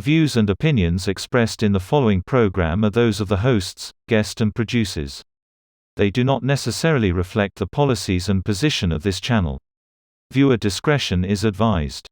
views and opinions expressed in the following program are those of the hosts, guest and producers. They do not necessarily reflect the policies and position of this channel. Viewer discretion is advised.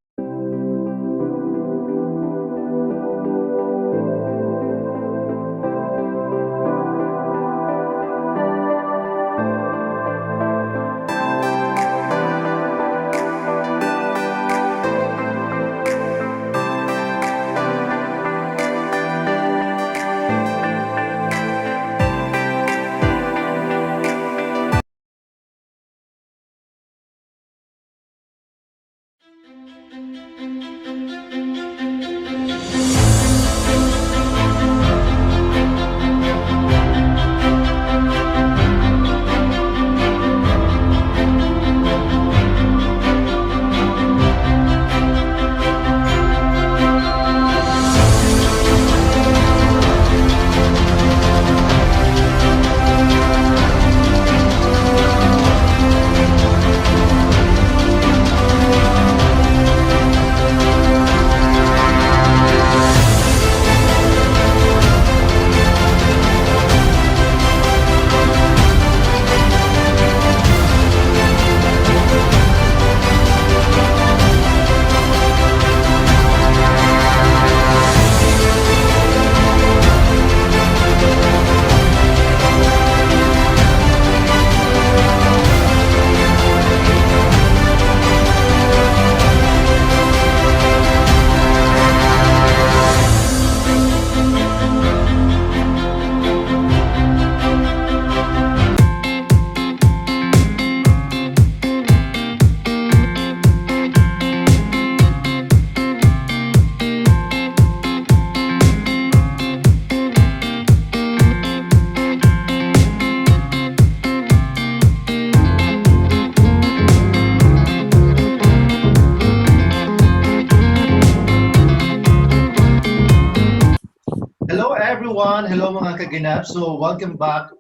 Hello everyone, hello mga kaganap. So welcome back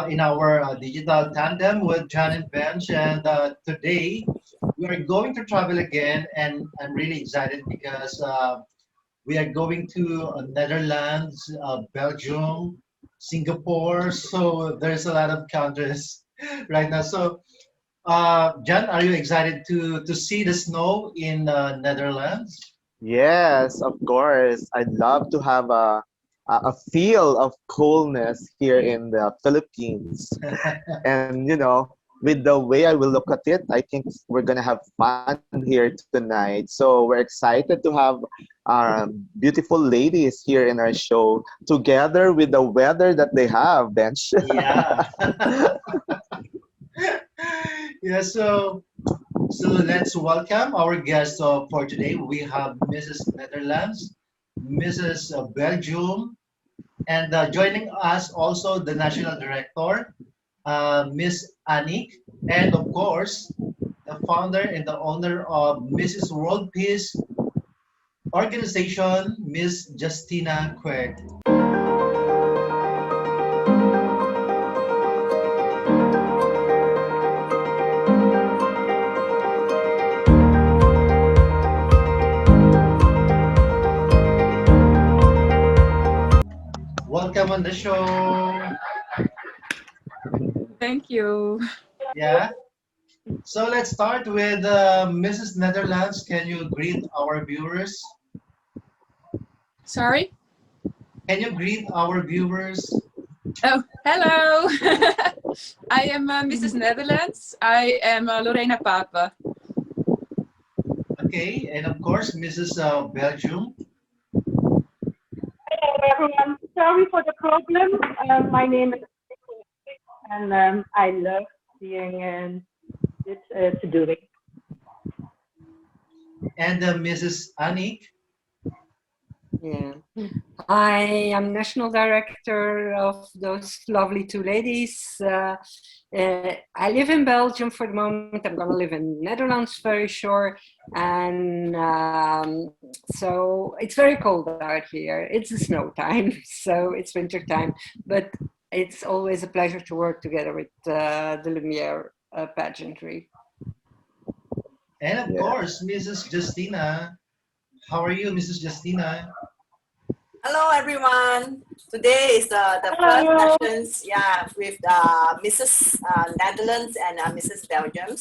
in our digital tandem with Jan and Bench. And today we are going to travel again, and I'm really excited because we are going to Netherlands, Belgium, Singapore. So there's a lot of countries right now. So Jan, are you excited to see the snow in Netherlands? Yes, of course. I'd love to have a feel of coolness here in the Philippines. And with the way I will look at it, I think we're gonna have fun here tonight. So we're excited to have beautiful ladies here in our show, together with the weather that they have, Bench. Yeah. Yeah, so let's welcome our guests for today. We have Mrs. Netherlands, Mrs. Belgium, and joining us also the National Director, Miss Anik, and of course, the founder and the owner of Mrs. World Peace Organization, Miss Justina Quirk. Welcome on the show. Thank you. Yeah. So let's start with Mrs. Netherlands. Can you greet our viewers? Sorry? Can you greet our viewers? Oh, hello. I am Mrs. Netherlands. I am Lorena Papa. Okay, and of course, Mrs. Belgium. Hello everyone. Sorry for the problem. My name is and I love being this to do it. And Mrs. Anik. Yeah, I am national director of those lovely two ladies. I live in Belgium for the moment. I'm gonna live in Netherlands very sure, and so it's very cold out here. It's the snow time, so it's winter time. But it's always a pleasure to work together with the Lumiere pageantry. And of course, Mrs. Justina. How are you, Mrs. Justina? Hello, everyone. Today is the first Hello. sessions, yeah, with Mrs. Netherlands and Mrs. Belgium.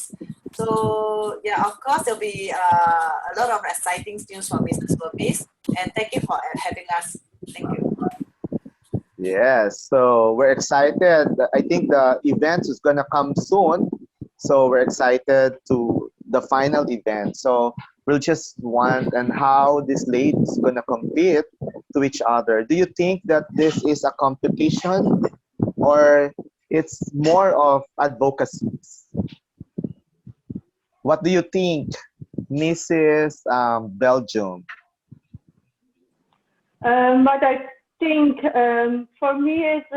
So, yeah, of course, there'll be a lot of exciting news from Mrs. Lopez. And thank you for having us. Thank you. Yes, so we're excited. I think the event is gonna come soon, so we're excited to the final event. So we'll just want and how these ladies gonna compete to each other. Do you think that this is a competition or it's more of advocacy? What do you think, Mrs. Belgium? But I think for me it's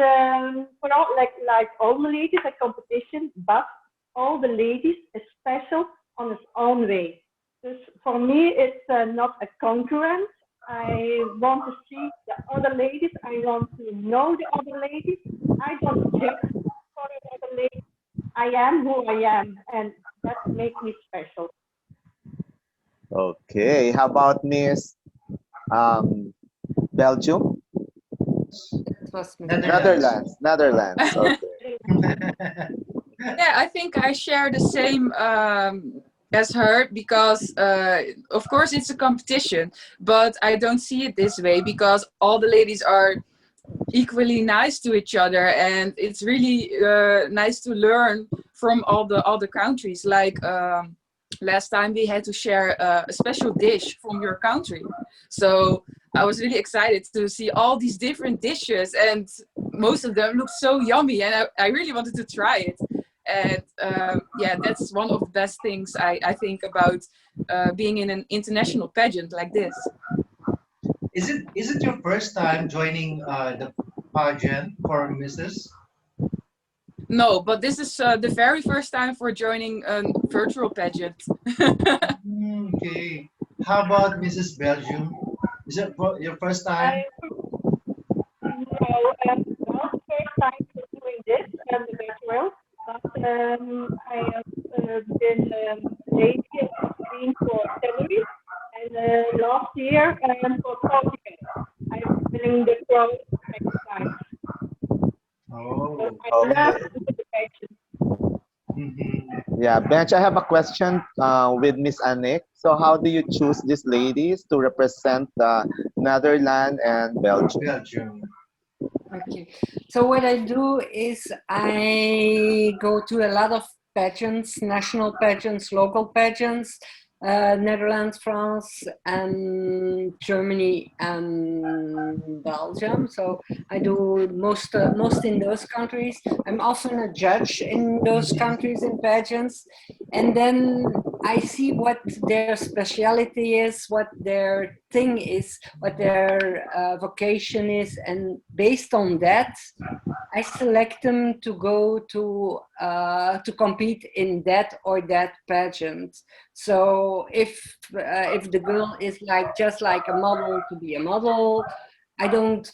for all like all the ladies a competition, but all the ladies is special on its own way. So for me it's not a concurrent. I want to see the other ladies. I want to know the other ladies. I don't judge for the other ladies. I am who I am, and that makes me special. Okay, how about Miss um, Belgium? It was me. Netherlands. Okay. Yeah, I think I share the same as her because, of course, it's a competition, but I don't see it this way because all the ladies are equally nice to each other, and it's really nice to learn from all the other countries. Like last time, we had to share a special dish from your country, so I was really excited to see all these different dishes, and most of them looked so yummy, and I really wanted to try it. And yeah, that's one of the best things I think about being in an international pageant like this. Is it your first time joining the pageant for Mrs.? No, but this is the very first time for joining a virtual pageant. Okay. How about Mrs. Belgium? Is it your first time? No, not the first time for doing this the virtual, but I have been lady queen for January, and last year for Portugal. I'm winning the crown next time. Oh, So I love Okay. the pageant. Yeah, Bench, I have a question with Miss Anik. So how do you choose these ladies to represent the Netherlands and Belgium? Belgium. Okay, so what I do is I go to a lot of pageants, national pageants, local pageants, Netherlands, France, and Germany and Belgium. So I do most in those countries. I'm often a judge in those countries in pageants, and then I see what their speciality is, what their thing is, what their vocation is, and based on that, I select them to go to compete in that or that pageant. So if the girl is like just like a model to be a model, I don't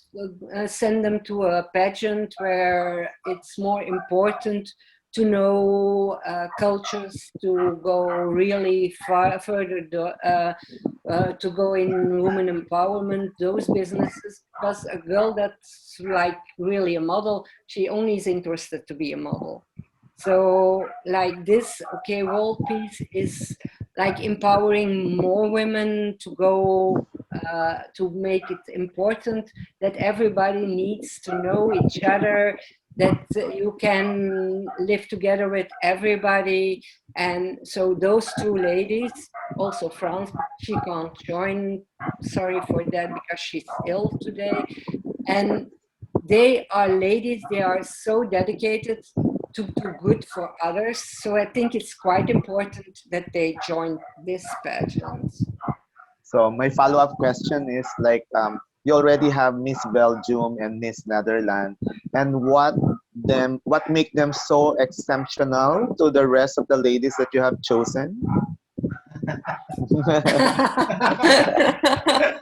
send them to a pageant where it's more important to know cultures, to go really further to go in women empowerment, those businesses, because a girl that's like really a model, she only is interested to be a model. So like this, okay, world peace is like empowering more women to go to make it important that everybody needs to know each other, that you can live together with everybody. And so those two ladies, also France, she can't join, sorry for that, because she's ill today. And they are ladies, they are so dedicated to do good for others. So I think it's quite important that they join this pageant. So my follow-up question is like you already have Miss Belgium and Miss Netherlands, and what make them so exceptional to the rest of the ladies that you have chosen?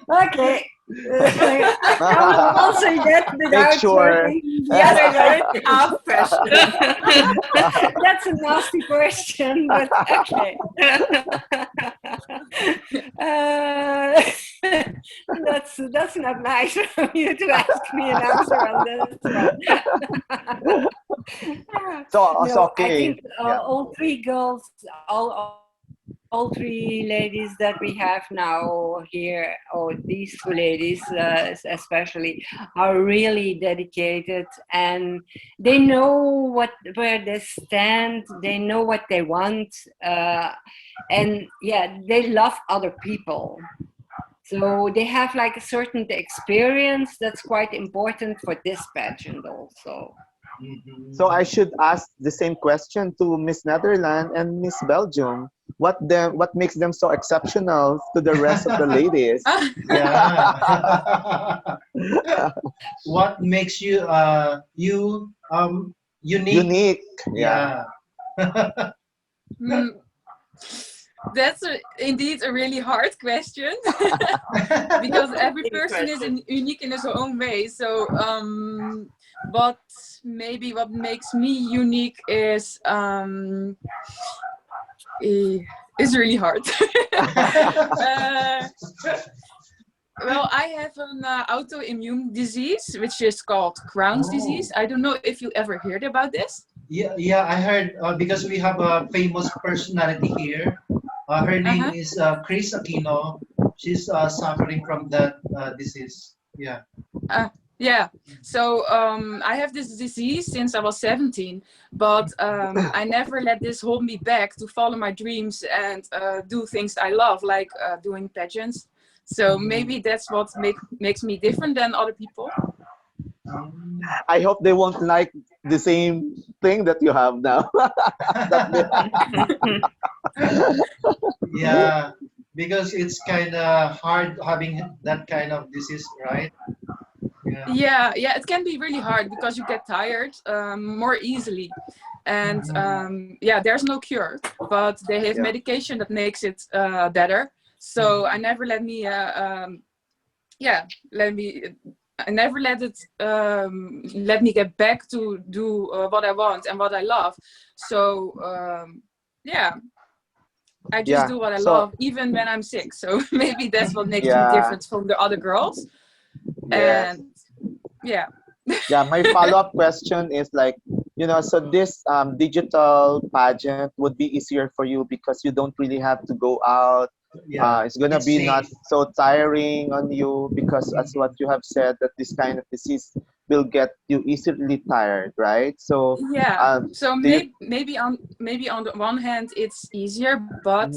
Okay. I can't answer that without sure. hearing the other Very tough question. That's a nasty question, but okay. Uh, that's not nice of you to ask me an answer on this one. So No, I okay. think all three girls, all three ladies that we have now here, or these two ladies especially, are really dedicated, and they know where they stand. They know what they want, and yeah, they love other people. So they have like a certain experience that's quite important for this pageant also. So I should ask the same question to Miss Netherlands and Miss Belgium. What makes them so exceptional to the rest of the ladies? Yeah. What makes you unique? Unique. Yeah. Yeah. That's indeed a really hard question because every person is unique in his own way. So, but maybe what makes me unique is really hard. Well, I have an autoimmune disease, which is called Crohn's disease. I don't know if you ever heard about this. Yeah, I heard because we have a famous personality here. Her name is Chris Aquino. She's suffering from that disease. Yeah. Yeah. So I have this disease since I was 17, but I never let this hold me back to follow my dreams and do things I love, like doing pageants. So maybe that's what makes me different than other people. I hope they won't like the same thing that you have now. Yeah, because it's kind of hard having that kind of disease, right? Yeah, it can be really hard because you get tired more easily. And yeah, there's no cure, but they have medication that makes it better. So I never let me, I never let it let me get back to do what I want and what I love. So yeah, I just do what I love even when I'm sick. So maybe that's what makes me different from the other girls. And yeah. Yeah, my follow-up question is like, so this digital pageant would be easier for you because you don't really have to go out. It's gonna be safe. not so tiring on you because as what you have said that this kind of disease will get you easily tired, right? So yeah, so maybe on the one hand it's easier, but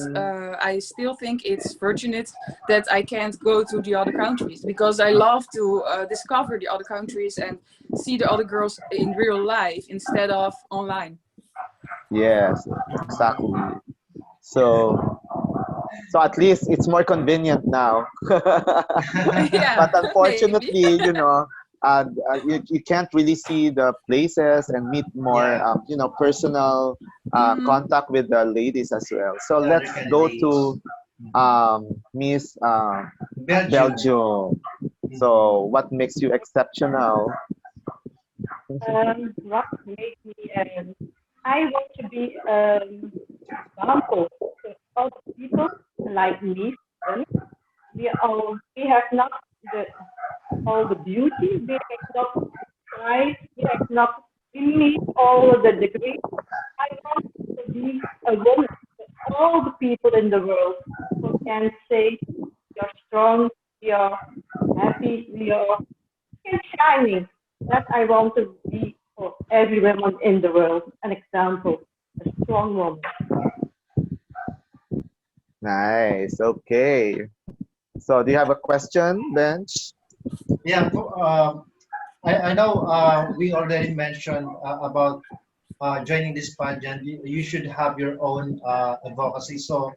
I still think it's fortunate that I can't go to the other countries because I love to discover the other countries and see the other girls in real life instead of online. Yes, exactly. So at least it's more convenient now. But unfortunately, maybe. you can't really see the places and meet more, personal contact with the ladies as well. So let's go to Miss Belgium. So what makes you exceptional? What makes me, I want to be example to other people like me. We have not all the beauty. We have not tried. We have not meet all of the degrees. I want to be a woman that all the people in the world who can say you're strong, you're happy, you're shining. That I want to be for every woman in the world, an example, a strong woman. Nice. Okay. So do you have a question, Bench? Yeah, I know we already mentioned about joining this pageant. You should have your own advocacy. So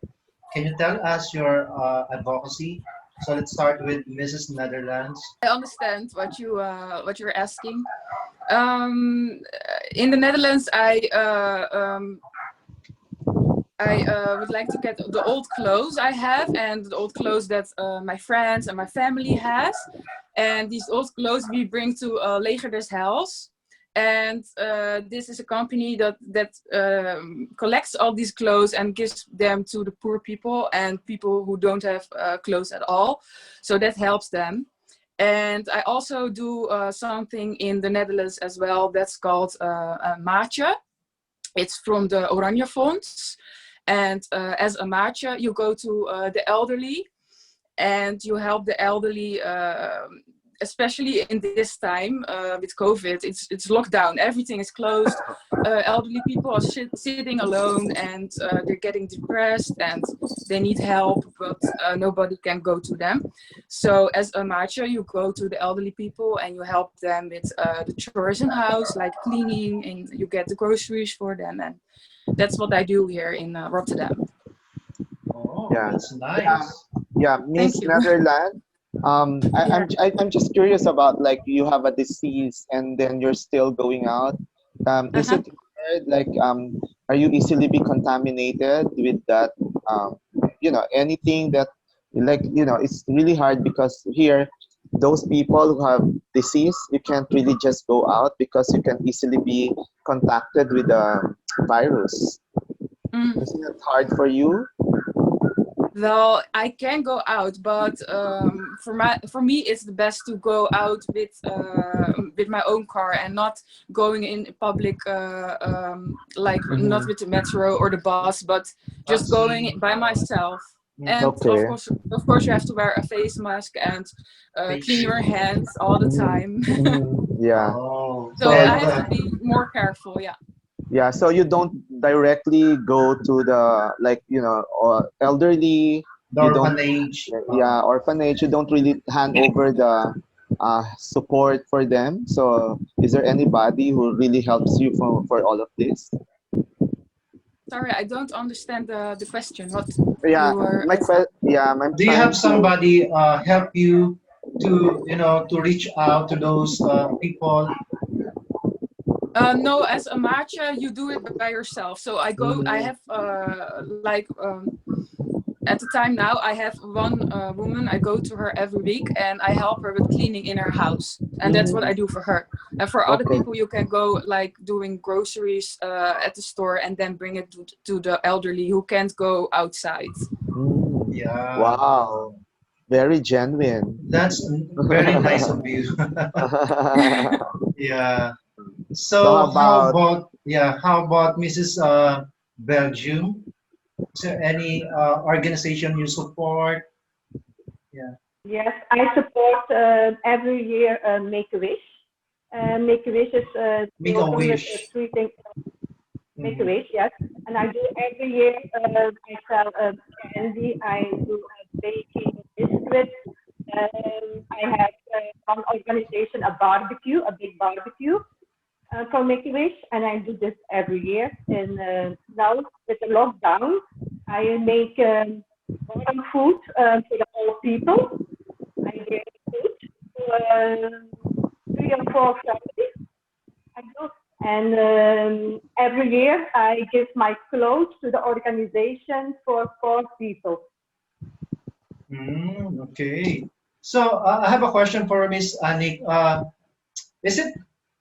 can you tell us your advocacy? So let's start with Mrs. Netherlands. I understand what you're asking. In the Netherlands, I would like to get the old clothes I have and the old clothes that my friends and my family has. And these old clothes we bring to Leger des Heils. And this is a company that collects all these clothes and gives them to the poor people and people who don't have clothes at all. So that helps them. And I also do something in the Netherlands as well that's called Maatje. It's from the Oranje Fonds. And as a Maatje, you go to the elderly and you help the elderly, especially in this time with COVID. It's lockdown, everything is closed. Elderly people are sitting alone and they're getting depressed and they need help, but nobody can go to them. So as a Maatje, you go to the elderly people and you help them with the chores in house, like cleaning, and you get the groceries for them. And that's what I do here in Rotterdam. Oh, Yeah. that's nice. Yeah, Miss Thank you. Netherlands. I'm just curious about, like, you have a disease and then you're still going out. Is it hard? Like, are you easily be contaminated with that? Anything that, like, it's really hard because here, those people who have disease, you can't really just go out because you can easily be contacted with the virus. Isn't it hard for you? Well, I can go out, but for me, it's the best to go out with my own car and not going in public, not with the metro or the bus, but just going by myself. And Okay. of course, you have to wear a face mask and clean your hands all the time. Yeah. Oh, So And, I have to be more careful. Yeah. yeah, so you don't directly go to the, like, or elderly, the you don't, orphanage. yeah, orphanage, you don't really hand over the support for them. So is there anybody who really helps you for all of this? Sorry, I don't understand the question. What Yeah, you were my asking. I'm Do you trying have to. somebody help you to reach out to those people? No, as a matcha, you do it by yourself. So I have at the time now, I have one woman, I go to her every week and I help her with cleaning in her house. And that's what I do for her. And for other Okay. people, you can go like doing groceries at the store and then bring it to the elderly who can't go outside. Yeah. Wow, very genuine. That's very nice of you. Yeah. So how So about, how about Mrs. Belgium? Is there any organization you support? Yeah. Yes, I support every year Make a Wish. Make a Wish is Make a program with wish. treating Make a Mhm. Wish, yes. And I do every year. I sell candy. I do baking biscuits. I have one organization, a barbecue, a big barbecue for Make a Wish, and I do this every year. And now with the lockdown, I make warm food for the old people. I give food to 3 or 4 families. I do. And every year I give my clothes to the organization for 4 people. Okay. So I have a question for Miss Anik. Is it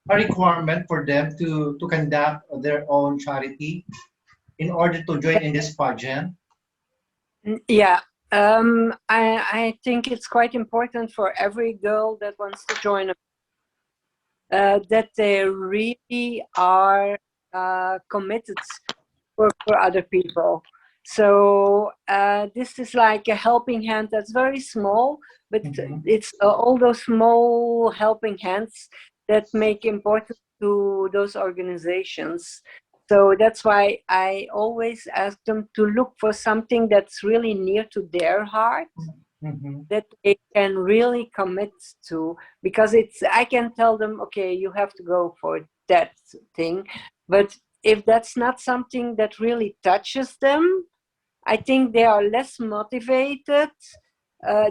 a requirement for them to conduct their own charity in order to join in this pageant? Yeah, I think it's quite important for every girl that wants to join that they really are committed for other people. So this is like a helping hand that's very small, but it's all those small helping hands that make important to those organizations. So that's why I always ask them to look for something that's really near to their heart, that they can really commit to, because I can tell them, okay, you have to go for that thing, but if that's not something that really touches them, I think they are less motivated.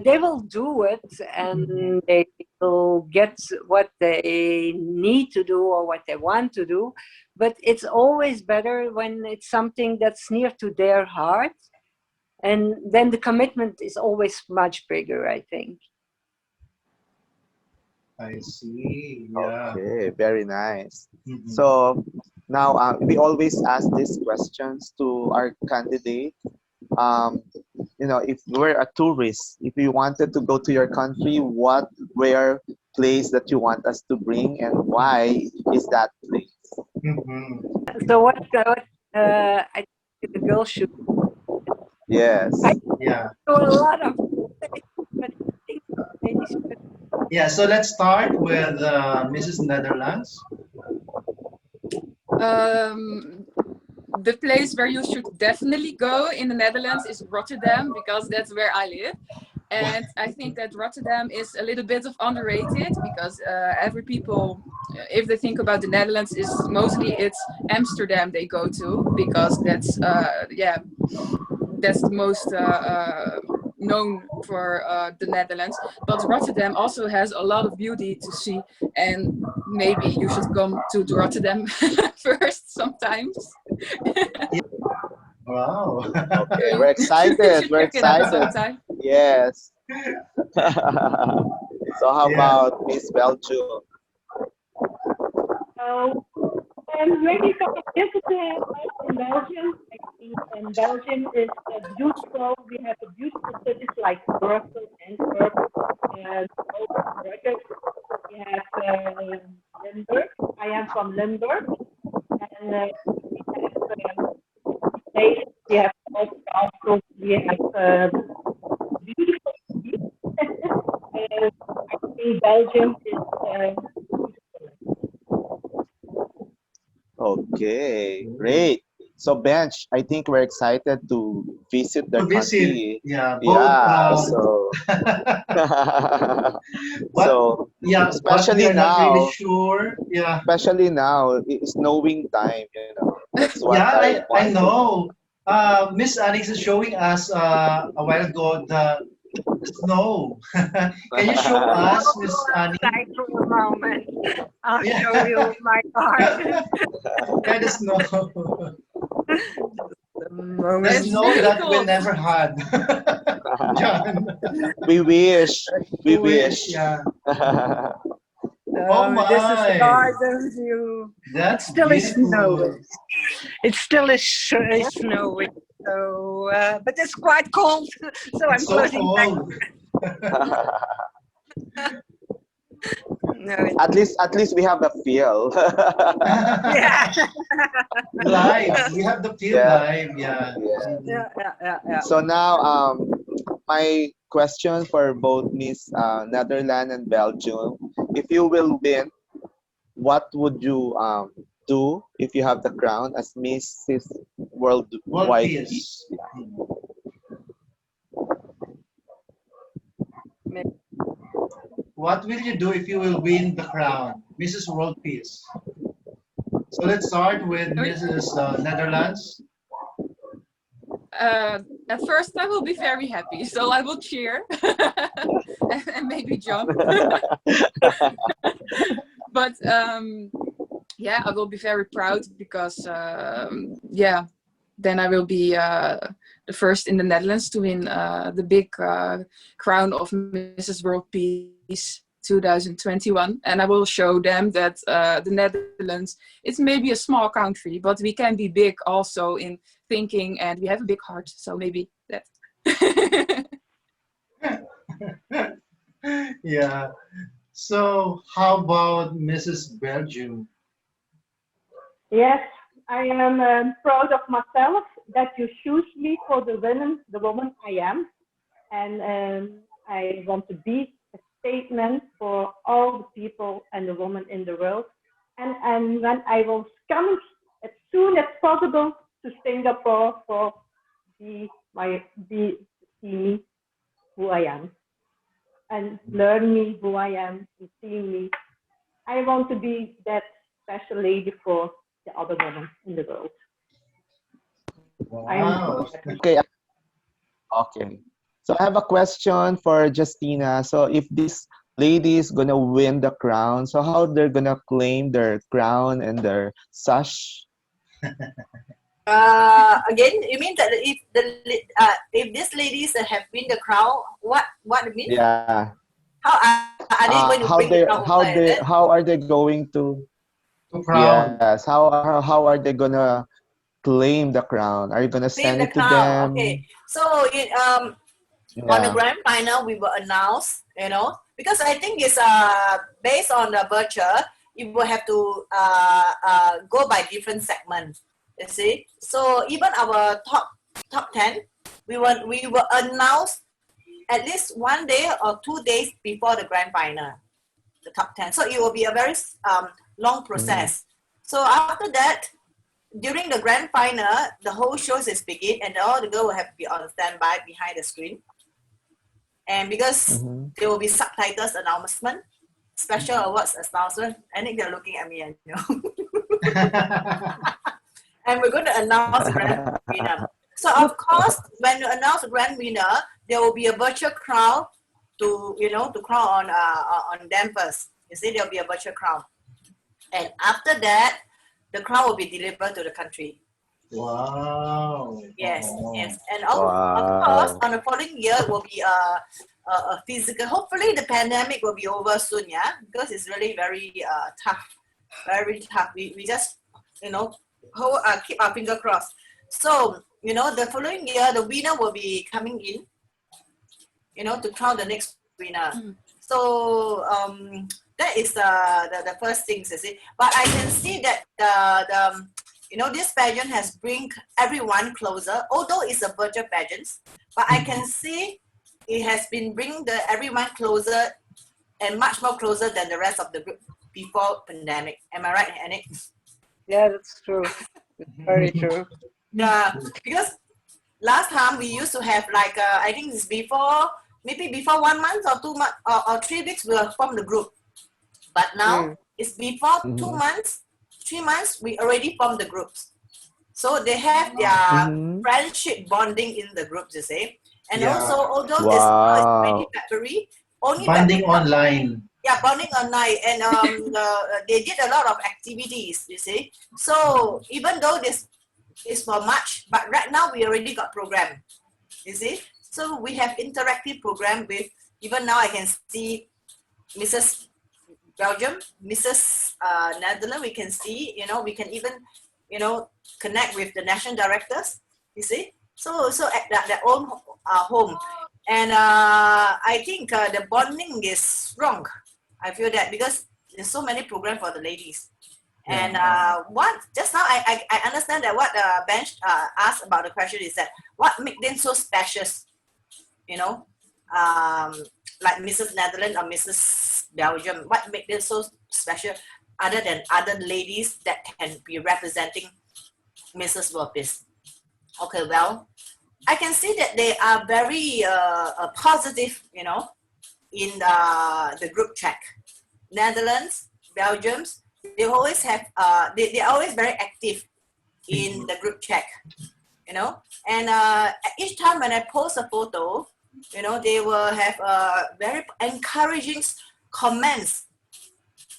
They will do it and they will get what they need to do or what they want to do, but it's always better when it's something that's near to their heart, and then the commitment is always much bigger, I think. I see. Yeah. Okay, very nice. Mhm. So now we always ask these questions to our candidate. Um, if we're a tourist, if you wanted to go to your country, what rare place that you want us to bring, and why is that place? Mhm. So I think the girls should. Yes. I Yeah. know a lot of things, but I think ladies should. Yeah. So let's start with Mrs. Netherlands. Um, the place where you should definitely go in the Netherlands is Rotterdam, because that's where I live. And I think that Rotterdam is a little bit of underrated, because every people, if they think about the Netherlands, is mostly it's Amsterdam they go to, because that's that's the most known for the Netherlands. But Rotterdam also has a lot of beauty to see, and maybe you should come to Rotterdam first sometimes. Wow. Okay, So we're you excited. should We're check it out excited. sometime. Yes. So how Yeah. about Miss Belgium? So, when you come visit us in Belgium, I think Belgium is beautiful. We have a beautiful cities like Brussels, Antwerp, and Brussels. We have Limburg. I am from Limburg, and we have places. We have old castles. We have beautiful cities. I think Belgium is Okay, great. So Bench, I think we're excited to visit their To visit. country. Yeah. Both. Yeah, so But so yeah, but we especially are not really now, sure. Yeah. it's snowing time, That's what Yeah. I I want to know. know. Miss Alex is showing us a while ago the snow. Can you show us, Miss Annie? Outside for a moment. I'll Yeah. show you my garden. Yeah, the snow. The The moment. It's snow really that we cold. never had. John. We wish, we Wish, wish. yeah. Oh So this is the my, garden view. It that's still is snowing. beautiful. It still is snowing. So, but it's quite cold. So I'm It's so closing back. cold. No, At least we have the feel. yeah, Live. We have the feel Yeah, live, yeah. yeah. Mhm. yeah. So now, my question for both Miss Netherlands and Belgium: if you will win, what would you do if you have the crown as Mrs. World Worldwide Peace? peace. Yeah. Mhm. What will you do if you will win the crown? Mrs. World Peace. So let's start with Mrs. Netherlands. At first, I will be very happy, so I will cheer and maybe jump. But yeah, I will be very proud, because yeah, then I will be the first in the Netherlands to win the big crown of Mrs. World Peace 2021, and I will show them that the Netherlands is maybe a small country, but we can be big also in thinking, and we have a big heart. So maybe that. Yeah. So how about Mrs. Belgium? yes. I am proud of myself that you choose me for the woman I am, and I want to be a statement for all the people and the women in the world. And when I will come as soon as possible to Singapore for be see me who I am and learn me who I am and see me. I want to be that special lady for the other women in the world. I'm Wow. Okay, okay. So I have a question for Justina. So if this lady is gonna win the crown, so how they're gonna claim their crown and their sash? Again, you mean that if these ladies have win the crown, what it means? Yeah. How are they going to bring the crown over? Is it? how are they going to crown. yes, how are they gonna claim the crown? Are you gonna Claim send the it to crown. Okay. them? So on the Yeah. grand final, we will announce, because I think it's based on the virtual, you will have to go by different segments. You see, so even our top 10, we will announce at least 1 day or 2 days before the grand final, the top 10. So it will be a very long process. So after that, during the grand final, the whole show is begin, and all the girls will have to be on standby behind the screen. And because there will be subtitles announcement, special awards announcement, I think they're looking at me, and and we're going to announce the grand winner. So of course, when you announce the grand winner, there will be a virtual crown to crown on them first. You see, there will be a virtual crown, and after that, the crown will be delivered to the country. Wow. Yes, Oh. yes, and of course, on the following year will be a physical. Hopefully, the pandemic will be over soon, yeah, because it's really very tough, very tough. We just keep our finger crossed. So the following year, the winner will be coming in, to crown the next winner. So that is the first things, you see. But I can see that this pageant has bring everyone closer, although it's a virtual pageant. But I can see it has been bringing everyone closer and much more closer than the rest of the group before pandemic. Am I right, Anik? Yeah, that's true. It's very true. Yeah, because last time we used to have like I think it's maybe before 1 month or 2 months or 3 weeks we will form the group. But now it's before 2 months, 3 months we already formed the groups. So they have their friendship bonding in the groups, you see. And also, although this is already February, only Bonding February, online. yeah, bonding online, and they did a lot of activities, you see. So even though this is for March, but right now we already got program, you see. So we have interactive program with, even now I can see Mrs. Belgium, Mrs. Netherlands, we can see, we can even, connect with the national directors, you see. So at their own home. And I think the bonding is strong. I feel that because there's so many programs for the ladies. And what just now I understand that what Bench asked about the question is that what make them so special, like Mrs. Netherlands or Mrs. Belgium, what make them so special other than other ladies that can be representing Mrs. World Peace? Okay, well, I can see that they are very positive, in the group chat. Netherlands, Belgiums, they always have, they're always very active in the group chat, and each time when I post a photo, they will have very encouraging comments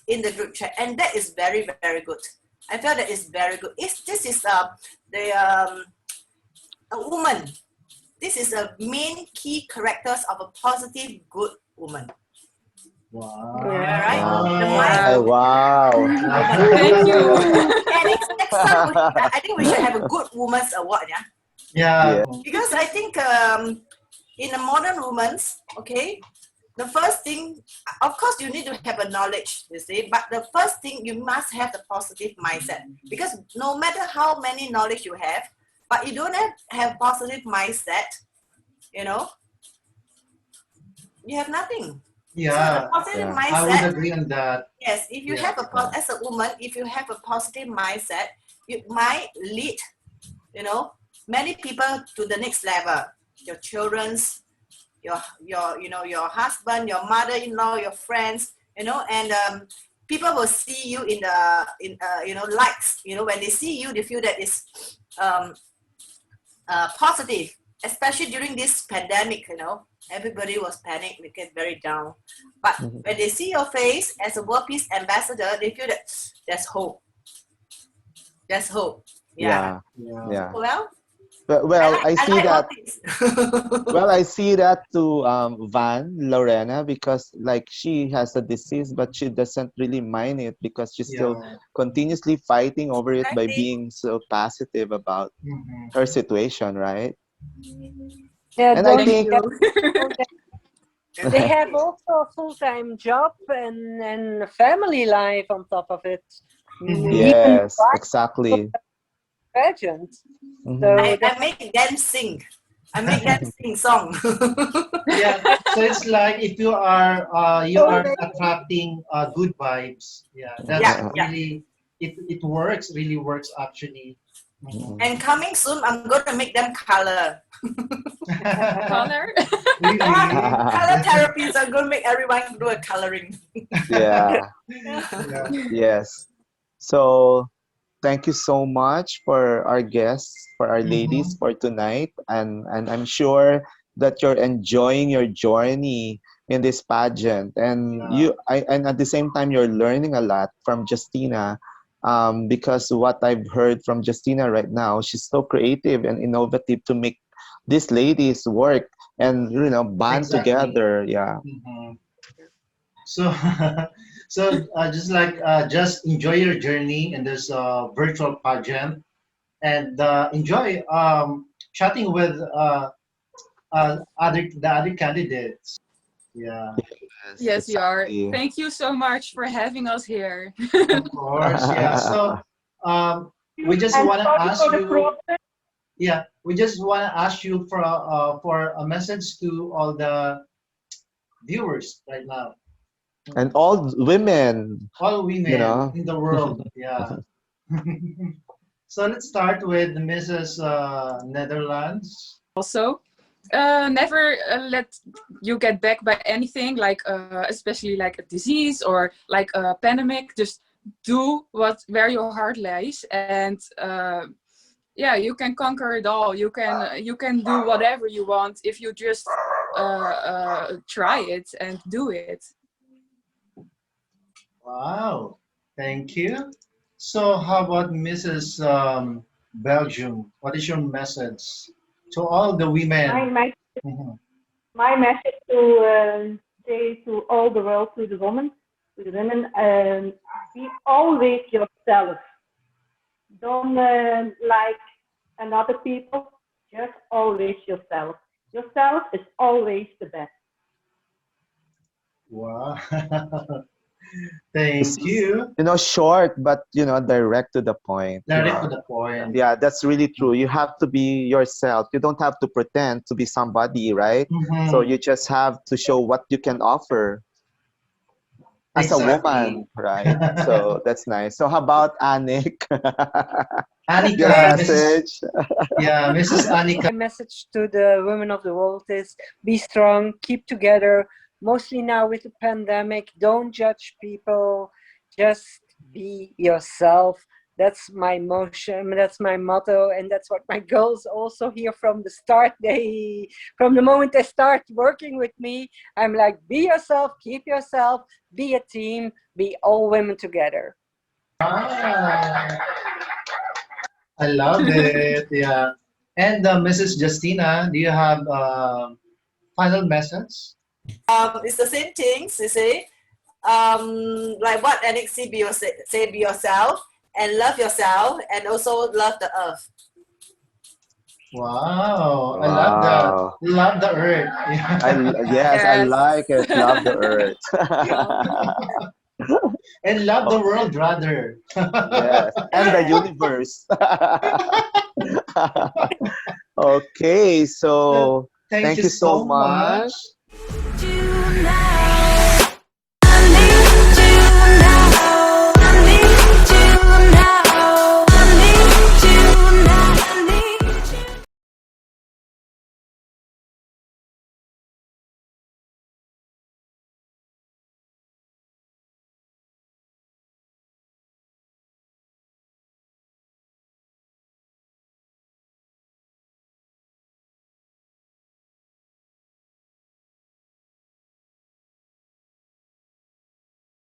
in the group chat, and that is very, very good. I feel that is very good. This is a woman. This is a main key characters of a positive, good woman. Wow. Right? Wow. Thank you. And next time, I think we should have a good woman's award, yeah? Yeah. Because I think in a modern woman's, okay, the first thing, of course, you need to have a knowledge, you see, but the first thing, you must have the positive mindset. Because no matter how many knowledge you have, but you don't have positive mindset, you have nothing. Yeah. So the positive mindset, I would agree on that. yes, if you have as a woman, if you have a positive mindset, you might lead, many people to the next level. Your children's, your husband, your mother-in-law, your friends, and people will see you in the likes. When they see you, they feel that it's positive, especially during this pandemic. Everybody was panicked, they get very down. But when they see your face as a World Peace ambassador, they feel that there's hope. There's hope. Yeah. Yeah. Well, Well, I I see like that. routines. Well, I see that to Van Lorena, because like she has a disease, but she doesn't really mind it because she's still Yeah. continuously fighting over it by Exactly. being so positive about her Mhm. situation, right? Yeah, And I don't Thank think forget you. that they have also a full-time job and a family life on top of it. Mhm. Even yes, exactly. pageant. Hmm. So I make them sing. I make them sing song. Yeah. So it's like if you that's are attracting good vibes. Yeah, Yeah, that's yeah. really it works. Really works actually. Mhm. And coming soon, I'm gonna make them color. Color. Really? Color therapies. I'm gonna make everyone do a coloring. Yeah, Yeah. yes. So thank you so much for our guests, for our ladies Mhm. for tonight. And I'm sure that you're enjoying your journey in this pageant. And Yeah. and at the same time you're learning a lot from Justina. Because what I've heard from Justina right now, she's so creative and innovative to make these ladies work and band Exactly. together. Yeah. Mhm. So, just like just enjoy your journey in this virtual pageant and enjoy chatting with the other candidates. Yeah, Yes, Yes, you are. exactly. Thank you so much for having us here. of course. Yeah. So, we just And want to sorry ask for the you. process. Yeah, we just want to ask you for a message to all the viewers right now. And Mhm. all women, All you women know. in the world. Yeah. So let's start with Mrs. Netherlands. Also, never let you get back by anything, like especially like a disease or like a pandemic. Just do where your heart lies, and yeah, you can conquer it all. You can do whatever you want if you just try it and do it. Wow, thank you. So how about Mrs. Belgium? What is your message to all the My, women? my, Mhm. my message to say to all the world, to the women, be always yourself. Don't like another people. Just always yourself. Yourself is always the best. Wow, It's thank just, you. short, but direct to the point. Direct to the point. Yeah, that's really true. You have to be yourself. You don't have to pretend to be somebody, right? So Mhm. you just have to show what you can offer as a Exactly. woman, right? So that's nice. So how about Anik? Your Annika, Mrs. message? Yeah, Mrs. Annika. my message to the women of the world is be strong, keep together. Mostly now with the pandemic, don't judge people, just be yourself. That's my motion, that's my motto, and that's what my girls also hear from the start. From the moment they start working with me, I'm like, be yourself, keep yourself, be a team, be all women together. Ah, I love it. Yeah. And Mrs. Justina, do you have final message? It's the same things, you see. Like what NXT say, be yourself and love yourself and also love the earth. Wow, I Wow. love the earth. Yes, I Yes. like it. Love the earth. And love the Okay. world rather. Yes, and the universe. Okay, So, so thank thank you you so so much. much.